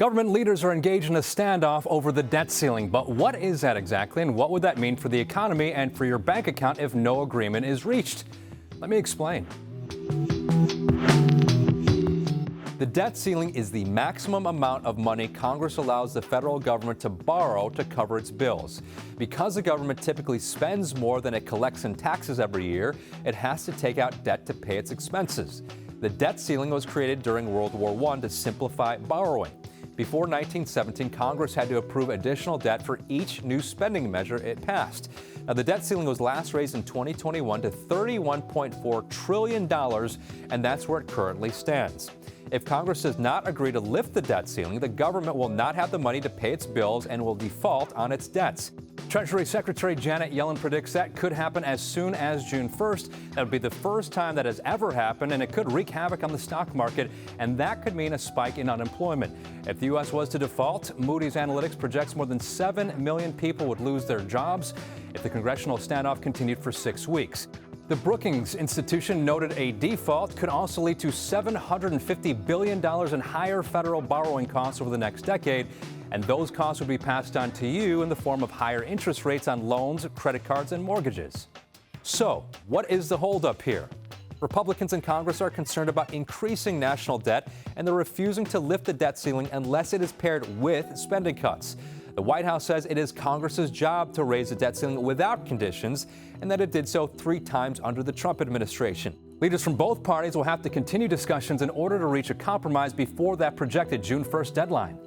Government leaders are engaged in a standoff over the debt ceiling. But what is that exactly, and what would that mean for the economy and for your bank account if no agreement is reached? Let me explain. The debt ceiling is the maximum amount of money Congress allows the federal government to borrow to cover its bills. Because the government typically spends more than it collects in taxes every year, it has to take out debt to pay its expenses. The debt ceiling was created during World War I to simplify borrowing. Before 1917, Congress had to approve additional debt for each new spending measure it passed. Now, the debt ceiling was last raised in 2021 to $31.4 trillion, and that's where it currently stands. If Congress does not agree to lift the debt ceiling, the government will not have the money to pay its bills and will default on its debts. Treasury Secretary Janet Yellen predicts that could happen as soon as June 1st. That would be the first time that has ever happened, and it could wreak havoc on the stock market, and that could mean a spike in unemployment. If the U.S. was to default, Moody's Analytics projects more than 7 million people would lose their jobs if the congressional standoff continued for 6 weeks. The Brookings Institution noted a default could also lead to $750 billion in higher federal borrowing costs over the next decade, and those costs would be passed on to you in the form of higher interest rates on loans, credit cards, and mortgages. So, what is the holdup here? Republicans in Congress are concerned about increasing national debt, and they're refusing to lift the debt ceiling unless it is paired with spending cuts. The White House says it is Congress's job to raise the debt ceiling without conditions, and that it did so 3 times under the Trump administration. Leaders from both parties will have to continue discussions in order to reach a compromise before that projected June 1st deadline.